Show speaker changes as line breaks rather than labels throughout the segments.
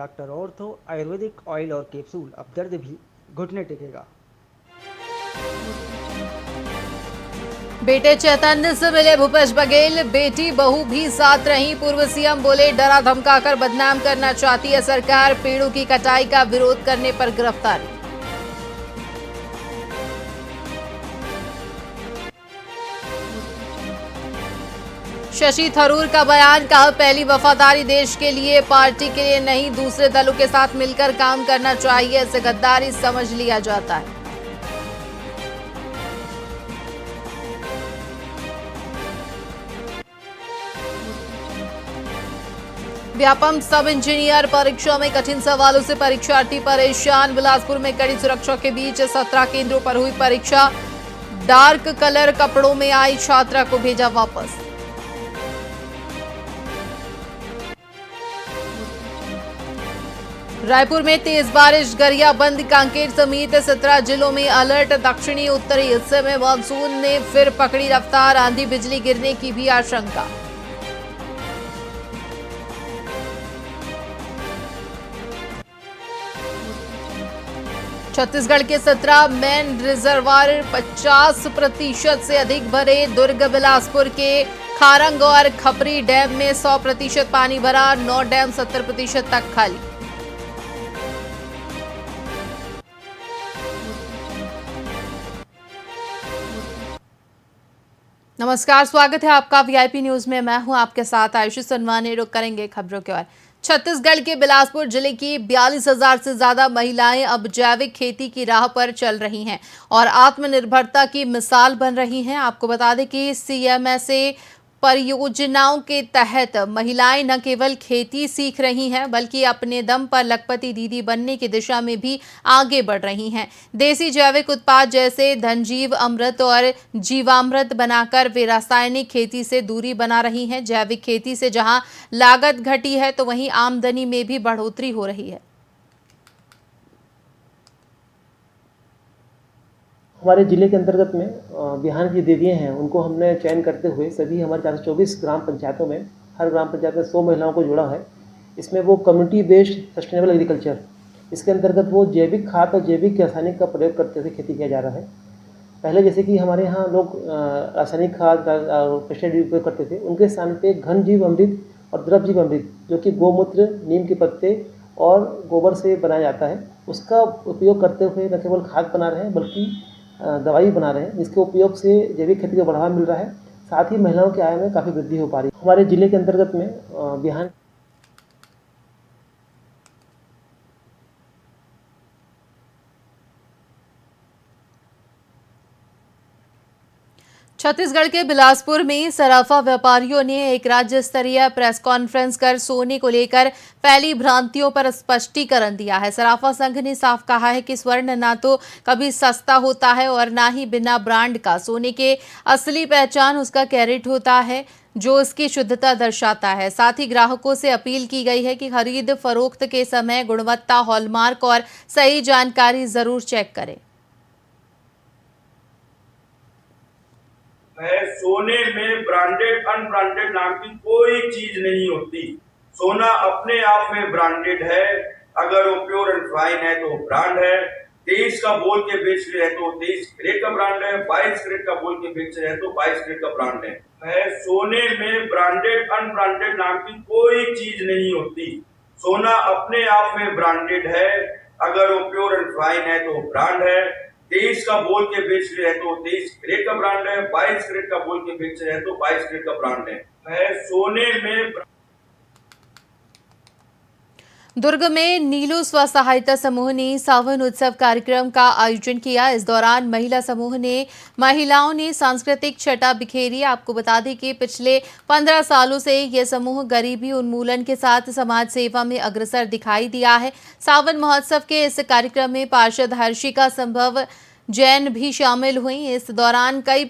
Doctor ortho Ayurvedic oil और capsule. अब दर्द भी घुटने टेकेगा।
बेटे चैतन्य से मिले भूपेश बघेल, बेटी बहू भी साथ रही। पूर्व सीएम बोले डरा धमकाकर बदनाम करना चाहती है सरकार, पेड़ों की कटाई का विरोध करने पर गिरफ्तारी। शशि थरूर का बयान, कहा पहली वफादारी देश के लिए, पार्टी के लिए नहीं, दूसरे दलों के साथ मिलकर काम करना चाहिए, इसे गद्दारी समझ लिया जाता है। व्यापम सब इंजीनियर परीक्षा में कठिन सवालों से परीक्षार्थी परेशान। बिलासपुर में कड़ी सुरक्षा के बीच 17 केंद्रों पर हुई परीक्षा। डार्क कलर कपड़ों में आई छात्रा को भेजा वापस। रायपुर में तेज बारिश, गरियाबंद, कांकेर समेत 17 जिलों में अलर्ट। दक्षिणी उत्तरी हिस्से में मानसून ने फिर पकड़ी रफ्तार, आंधी बिजली गिरने की भी आशंका। छत्तीसगढ़ के 17 मेन रिजर्वायर 50% से अधिक भरे। दुर्ग बिलासपुर के खारंग और खपरी डैम में 100% पानी भरा, 9 डैम 70% तक खाली। नमस्कार, स्वागत है आपका वीआईपी न्यूज में। मैं हूं आपके साथ आयुषी सनवानी। रुक करेंगे खबरों के ओर। छत्तीसगढ़ के बिलासपुर जिले की 42,000 से ज्यादा महिलाएं अब जैविक खेती की राह पर चल रही हैं और आत्मनिर्भरता की मिसाल बन रही हैं। आपको बता दें कि सीएमएसए परियोजनाओं के तहत महिलाएं न केवल खेती सीख रही हैं बल्कि अपने दम पर लखपति दीदी बनने की दिशा में भी आगे बढ़ रही हैं। देसी जैविक उत्पाद जैसे धनजीव अमृत और जीवामृत बनाकर वे रासायनिक खेती से दूरी बना रही हैं। जैविक खेती से जहां लागत घटी है तो वहीं आमदनी में भी बढ़ोतरी हो रही है।
हमारे ज़िले के अंतर्गत में बिहान की दीदियाँ हैं, उनको हमने चयन करते हुए सभी हमारे 424 ग्राम पंचायतों में हर ग्राम पंचायत में 100 महिलाओं को जोड़ा है। इसमें वो कम्युनिटी बेस्ड सस्टेनेबल एग्रीकल्चर, इसके अंतर्गत वो जैविक खाद और जैविक रासायनिक का प्रयोग करते हुए खेती किया जा रहा है। पहले जैसे कि हमारे यहाँ लोग रासायनिक खाद और पेस्टिसाइड उपयोग करते थे, उनके स्थान पे घन जीव अमृत और द्रव जीव अमृत, जो कि गोमूत्र, नीम के पत्ते और गोबर से बनाया जाता है, उसका उपयोग करते हुए न केवल खाद बना रहे हैं बल्कि दवाई बना रहे हैं, जिसके उपयोग से जैविक खेती को बढ़ावा मिल रहा है। साथ ही महिलाओं की आय में काफ़ी वृद्धि हो पा रही है। हमारे ज़िले के अंतर्गत में बिहान
छत्तीसगढ़ के बिलासपुर में सराफा व्यापारियों ने एक राज्य स्तरीय प्रेस कॉन्फ्रेंस कर सोने को लेकर फैली भ्रांतियों पर स्पष्टीकरण दिया है। सराफा संघ ने साफ कहा है कि स्वर्ण ना तो कभी सस्ता होता है और ना ही बिना ब्रांड का। सोने के असली पहचान उसका कैरेट होता है जो उसकी शुद्धता दर्शाता है। साथ ही ग्राहकों से अपील की गई है कि खरीद फरोख्त के समय गुणवत्ता, हॉलमार्क और सही जानकारी जरूर चेक करें।
सोने में ब्रांडेड अनब्रांडेड नाम की कोई चीज नहीं होती। सोना अपने आप में ब्रांडेड है। अगर वो प्योर एंड फाइन है तो ब्रांड है। 23 का बोल के बेच रहे हैं तो 23 कैरेट का ब्रांड है। 22 कैरेट का बोल के बेच रहे हैं तो 22 कैरेट का ब्रांड है। सोने में ब्रांडेड अनब्रांडेड नाम की कोई चीज नहीं होती। सोना अपने आप में ब्रांडेड है। अगर वो प्योर एंड फाइन है तो ब्रांड है। 23 का बोल के बेच रहे हैं तो 23 कैरेट का ब्रांड है। 22 कैरेट का बोल के बेच रहे हैं तो 22 कैरेट का ब्रांड है। सोने में
दुर्ग में नीलू स्व सहायता समूह ने सावन उत्सव कार्यक्रम का आयोजन किया। इस दौरान महिलाओं ने सांस्कृतिक छटा बिखेरी। आपको बता दें कि पिछले 15 सालों से यह समूह गरीबी उन्मूलन के साथ समाज सेवा में अग्रसर दिखाई दिया है। सावन महोत्सव के इस कार्यक्रम में पार्षद हर्षिका संभव जैन भी शामिल हुई। इस दौरान कई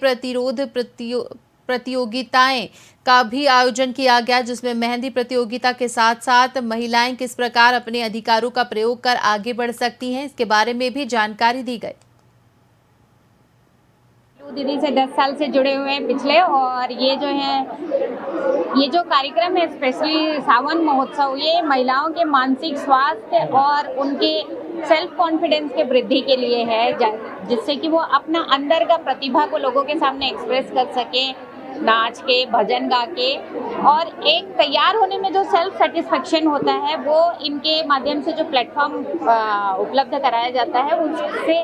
प्रतियोगिताएं का भी आयोजन किया गया, जिसमें मेहंदी प्रतियोगिता के साथ साथ महिलाएं किस प्रकार अपने अधिकारों का प्रयोग कर आगे बढ़ सकती हैं, इसके बारे में भी जानकारी दी गई।
दीदी से 10 साल से जुड़े हुए हैं पिछले, और ये जो कार्यक्रम है स्पेशली सावन महोत्सव, ये महिलाओं के मानसिक स्वास्थ्य और उनके सेल्फ कॉन्फिडेंस के वृद्धि के लिए है, जिससे कि वो अपना अंदर का प्रतिभा को लोगों के सामने एक्सप्रेस कर सके, नाच के, भजन गा के, और एक तैयार होने में जो सेल्फ सेटिस्फेक्शन होता है वो इनके माध्यम से जो प्लेटफॉर्म उपलब्ध कराया जाता है उससे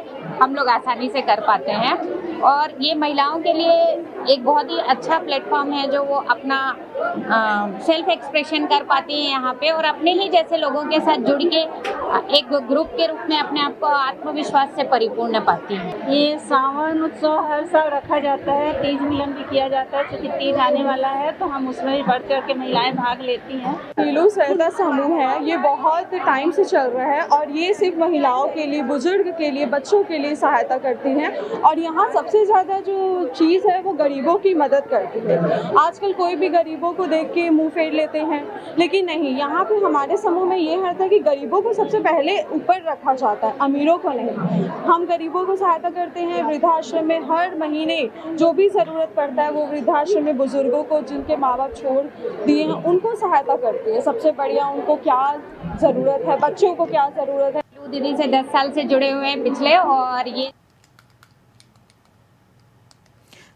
हम लोग आसानी से कर पाते हैं। और ये महिलाओं के लिए एक बहुत ही अच्छा प्लेटफॉर्म है जो वो अपना सेल्फ एक्सप्रेशन कर पाती हैं यहाँ पे, और अपने ही जैसे लोगों के साथ जुड़ के एक ग्रुप के रूप में अपने आप को आत्मविश्वास से परिपूर्ण पाती हैं।
ये सावन उत्सव हर साल रखा जाता है, तीज मिलन भी किया जाता है। क्योंकि तीज आने वाला है तो हम उसमें भी बढ़ चढ़ के महिलाएं भाग लेती हैं।
नीलू सरिता समूह है, ये बहुत टाइम से चल रहा है और ये सिर्फ महिलाओं के लिए, बुजुर्ग के लिए, बच्चों के लिए सहायता करती हैं। और यहाँ सबसे ज़्यादा जो चीज़ है वो गरीबों की मदद करती है। आजकल कोई भी गरीबों को देख के मुंह फेर लेते हैं, लेकिन नहीं, यहाँ पे हमारे समूह में ये है कि गरीबों को सबसे पहले ऊपर रखा जाता है, अमीरों को नहीं। हम गरीबों को सहायता करते हैं। वृद्धाश्रम में हर महीने जो भी ज़रूरत पड़ता है वो वृद्धाश्रम में बुजुर्गों को जिनके माँ बाप छोड़ दिए हैं उनको सहायता करती है। सबसे बढ़िया उनको क्या ज़रूरत है, बच्चों को क्या ज़रूरत है।
दीदी से 10 साल से जुड़े हुए हैं पिछले, और ये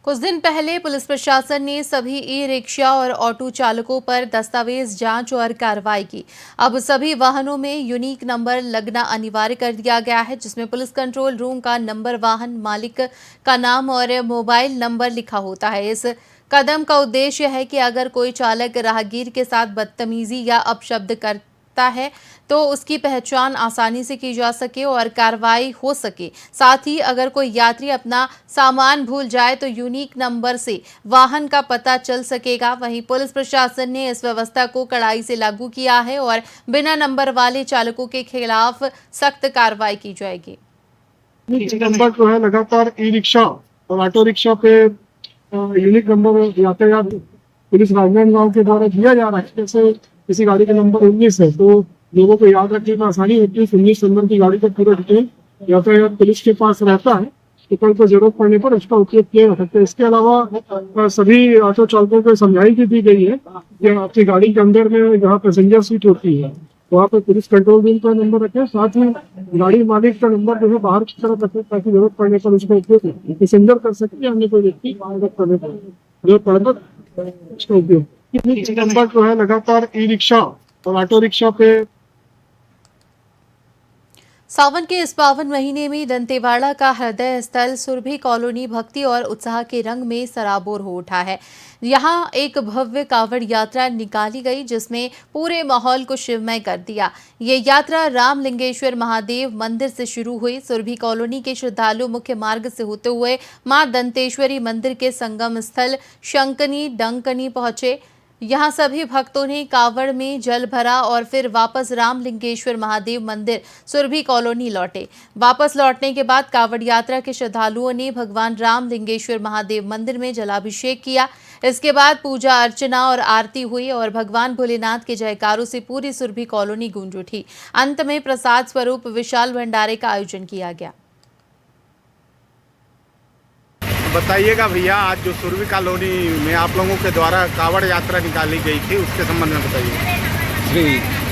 कुछ दिन पहले पुलिस प्रशासन ने सभी ई रिक्शा और ऑटो चालकों पर दस्तावेज जांच और कार्रवाई की। अब सभी वाहनों में यूनिक नंबर लगना अनिवार्य कर दिया गया है, जिसमें पुलिस कंट्रोल रूम का नंबर, वाहन मालिक का नाम और मोबाइल नंबर लिखा होता है। इस कदम का उद्देश्य है कि अगर कोई चालक राहगीर के साथ बदतमीजी या अपशब्द करता है तो उसकी पहचान आसानी से की जा सके और कार्रवाई हो सके। साथ ही अगर कोई यात्री अपना सामान भूल जाए तो यूनिक नंबर से वाहन का पता चल सकेगा। वहीं पुलिस प्रशासन ने इस व्यवस्था को कड़ाई से लागू किया है और बिना नंबर वाले चालकों के खिलाफ सख्त कार्रवाई की जाएगी।
नंबर जो है लगातार ई रिक्शा और ऑटो रिक्शा पे यूनिक नंबर यातायात पुलिस राजनांदगांव के द्वारा दिया जा रहा है। जैसे किसी गाड़ी का नंबर 19 है तो लोगों को याद रखने में आसानी होती है। 19 नंबर की गाड़ी का पूरा डिटेल यातायात पुलिस के पास रहता है, तो कल को जरूरत पड़ने पर उसका उपयोग किया जा सकता है। इसके अलावा सभी ऑटो चालकों को समझाई भी दी गई है कि आपकी गाड़ी के अंदर में जहाँ पैसेंजर सीट होती है वहाँ पे पुलिस कंट्रोल रूम का नंबर रखें। साथ में गाड़ी मालिक का नंबर जो है बाहर की तरफ रखें ताकि जरूरत पड़ने पर उसका उपयोग पैसेंजर कर सकते हैं, अन्य कोई व्यक्ति जरूरत पड़ने पर जरूरत पड़े पर उसका उपयोग। नंबर जो है लगातार ई रिक्शा और ऑटो रिक्शा पे
सावन के इस पावन महीने में दंतेवाड़ा का हृदय स्थल सुरभि कॉलोनी भक्ति और उत्साह के रंग में सराबोर हो उठा है। यहाँ एक भव्य कावड़ यात्रा निकाली गई जिसमें पूरे माहौल को शिवमय कर दिया। ये यात्रा रामलिंगेश्वर महादेव मंदिर से शुरू हुई। सुरभि कॉलोनी के श्रद्धालु मुख्य मार्ग से होते हुए मां दंतेश्वरी मंदिर के संगम स्थल शंकनी डंकनी पहुंचे। यहाँ सभी भक्तों ने कावड़ में जल भरा और फिर वापस रामलिंगेश्वर महादेव मंदिर सुरभि कॉलोनी लौटे। वापस लौटने के बाद कावड़ यात्रा के श्रद्धालुओं ने भगवान रामलिंगेश्वर महादेव मंदिर में जलाभिषेक किया। इसके बाद पूजा अर्चना और आरती हुई और भगवान भोलेनाथ के जयकारों से पूरी सुरभि कॉलोनी गूंज उठी। अंत में प्रसाद स्वरूप विशाल भंडारे का आयोजन किया गया।
बताइएगा भैया, आज जो सुरभि कॉलोनी में आप लोगों के द्वारा कावड़ यात्रा निकाली गई थी उसके संबंध में बताइए।
श्री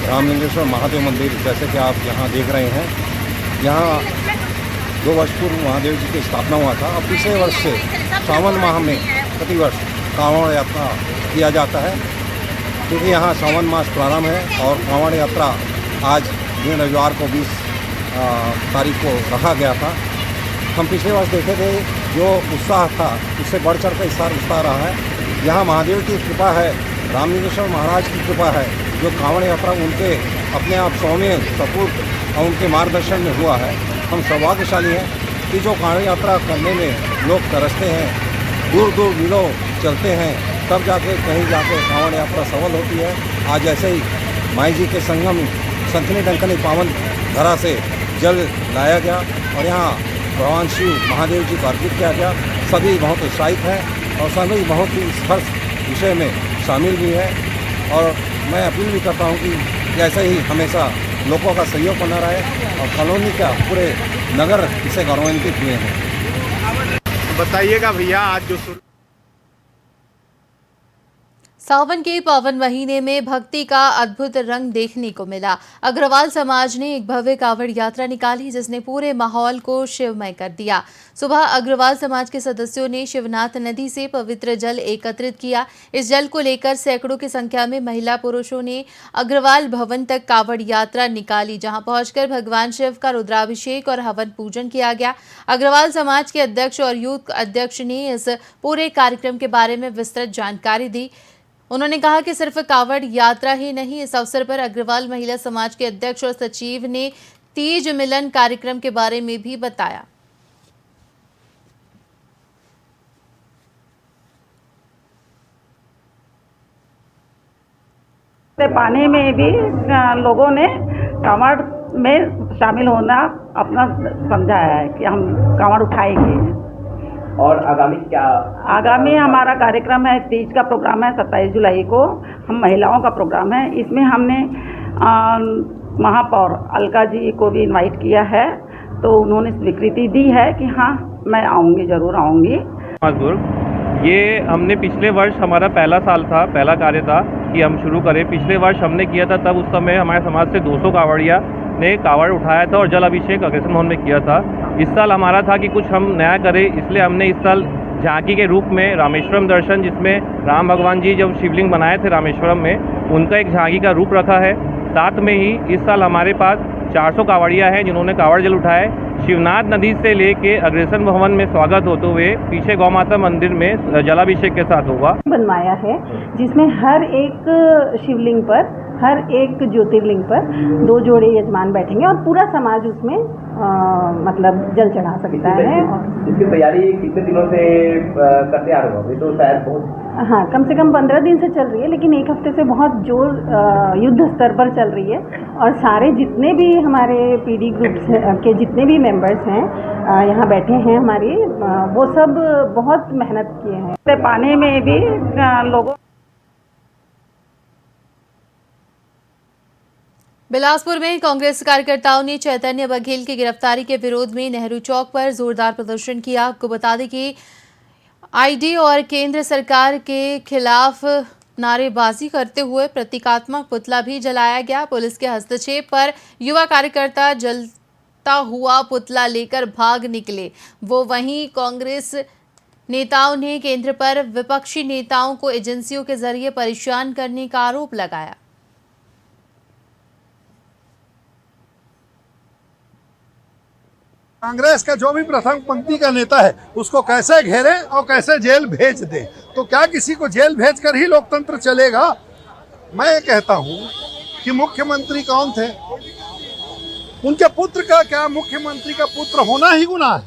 रामलिंगेश्वर महादेव मंदिर, जैसे कि आप यहाँ देख रहे हैं, यहाँ 2 वर्ष पूर्व महादेव जी की स्थापना हुआ था। अब पिछले वर्ष से सावन माह में प्रतिवर्ष कावड़ यात्रा किया जाता है, क्योंकि यहाँ सावन मास प्रारंभ है और कावड़ यात्रा आज दिन रविवार को 20 तारीख को रखा गया था। हम पिछले वर्ष देखे थे, जो उत्साह था उससे बढ़ चढ़ कर इस बार उत्साह रहा है। यहाँ महादेव की कृपा है, रामलिंगेश्वर महाराज की कृपा है, जो कावड़ यात्रा उनके अपने आप सौम्य सपूत और उनके मार्गदर्शन में हुआ है। हम सौभाग्यशाली हैं कि जो कावड़ यात्रा करने में लोग तरसते हैं, दूर दूर मीलों चलते हैं, तब जाके कहीं जाके कावड़ यात्रा सफल होती है। आज ऐसे ही माई जी के संगम शंकनी डंकनी पावन धरा से जल लाया गया और यहाँ भगवान शिव महादेव जी को अर्पित किया गया। सभी बहुत उत्साहित हैं और सभी बहुत ही इस हर्ष विषय में शामिल भी है। और मैं अपील भी करता हूं कि ऐसे ही हमेशा लोगों का सहयोग बना रहे और कॉलोनी का पूरे नगर इसे गौरवान्वित हुए हैं।
बताइएगा भैया आज जो
सावन के पावन महीने में भक्ति का अद्भुत रंग देखने को मिला। अग्रवाल समाज ने एक भव्य कावड़ यात्रा निकाली जिसने पूरे माहौल को शिवमय कर दिया। सुबह अग्रवाल समाज के सदस्यों ने शिवनाथ नदी से पवित्र जल एकत्रित किया। इस जल को लेकर सैकड़ों की संख्या में महिला पुरुषों ने अग्रवाल भवन तक कावड़ यात्रा निकाली, जहां पहुंचकर भगवान शिव का रुद्राभिषेक और हवन पूजन किया गया। अग्रवाल समाज के अध्यक्ष और यूथ अध्यक्ष ने इस पूरे कार्यक्रम के बारे में विस्तृत जानकारी दी। उन्होंने कहा कि सिर्फ कावड़ यात्रा ही नहीं, इस अवसर पर अग्रवाल महिला समाज के अध्यक्ष और सचिव ने तीज मिलन कार्यक्रम के बारे में भी बताया।
पाने में भी लोगों ने कांवड़ में शामिल होना अपना समझा है कि हम कांवड़ उठाएंगे।
और आगामी
हमारा कार्यक्रम है, तीज का प्रोग्राम है 27 जुलाई को, हम महिलाओं का प्रोग्राम है। इसमें हमने महापौर अलका जी को भी इनवाइट किया है, तो उन्होंने स्वीकृति दी है कि हाँ मैं आऊँगी, ज़रूर आऊँगी।
ये हमने पिछले वर्ष हमारा पहला साल था, पहला कार्य था कि हम शुरू करें। पिछले वर्ष हमने किया था, तब उस समय हमारे समाज से 200 कावड़िया ने कावड़ उठाया था और जल अभिषेक अग्रसेन भवन में किया था। इस साल हमारा था कि कुछ हम नया करें, इसलिए हमने इस साल झांकी के रूप में रामेश्वरम दर्शन, जिसमें राम भगवान जी जब शिवलिंग बनाए थे रामेश्वरम में, उनका एक झांकी का रूप रखा है। साथ में ही इस साल हमारे पास 400 कावड़िया हैं जिन्होंने कावड़ जल उठाए। शिवनाथ नदी से लेके अग्रसेन भवन में स्वागत होते हुए पीछे गौ माता मंदिर में जलाभिषेक के साथ होगा।
बनवाया है जिसमें हर एक शिवलिंग पर, हर एक ज्योतिर्लिंग पर 2 जोड़े यजमान बैठेंगे और पूरा समाज उसमें मतलब जल चढ़ा सकता है।
इसकी तैयारी कितने दिनों से करते आ रहे हो? तो शायद बहुत
हाँ, कम से कम 15 दिन से चल रही है, लेकिन एक हफ्ते से बहुत जोर युद्ध स्तर पर चल रही है। और सारे जितने भी हमारे पीडी ग्रुप्स के जितने भी मेंबर्स हैं यहाँ बैठे हैं हमारी, वो सब बहुत मेहनत किए हैं। पाने में भी लोगों
बिलासपुर में कांग्रेस कार्यकर्ताओं ने चैतन्य बघेल की गिरफ्तारी के विरोध में नेहरू चौक पर जोरदार प्रदर्शन किया। आपको बता दें कि आईडी और केंद्र सरकार के खिलाफ नारेबाजी करते हुए प्रतीकात्मक पुतला भी जलाया गया। पुलिस के हस्तक्षेप पर युवा कार्यकर्ता जलता हुआ पुतला लेकर भाग निकले। वो वहीं कांग्रेस नेताओं ने केंद्र पर विपक्षी नेताओं को एजेंसियों के जरिए परेशान करने का आरोप लगाया।
कांग्रेस का जो भी प्रथम पंक्ति का नेता है उसको कैसे घेरे और कैसे जेल भेज दे, तो क्या किसी को जेल भेजकर ही लोकतंत्र चलेगा? मैं ये कहता हूँ कि मुख्यमंत्री कौन थे, उनके पुत्र का क्या मुख्यमंत्री का पुत्र होना ही गुनाह है?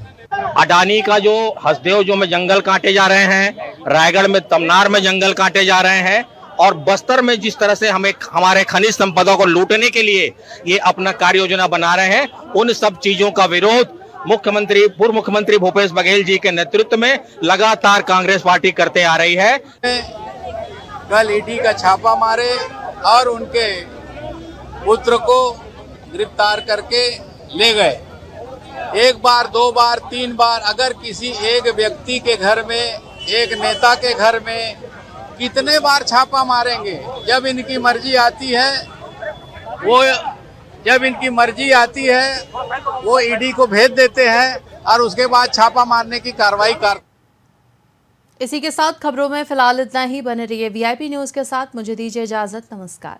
अडानी का जो हसदेव जो में जंगल काटे जा रहे हैं, रायगढ़ में तमनार में जंगल काटे जा रहे हैं, और बस्तर में जिस तरह से हमें हमारे खनिज संपदा को लूटने के लिए ये अपना कार्य योजना बना रहे हैं, उन सब चीजों का विरोध पूर्व मुख्यमंत्री भूपेश बघेल जी के नेतृत्व में लगातार कांग्रेस पार्टी करते आ रही है।
कल ईडी का छापा मारे और उनके पुत्र को गिरफ्तार करके ले गए। 1 बार 2 बार 3 बार, अगर किसी एक व्यक्ति के घर में, एक नेता के घर में कितने बार छापा मारेंगे? जब इनकी मर्जी आती है वो ईडी को भेज देते हैं और उसके बाद छापा मारने की कार्रवाई कर।
इसी के साथ खबरों में फिलहाल इतना ही। बने रहिए वीआईपी न्यूज के साथ। मुझे दीजिए इजाजत। नमस्कार।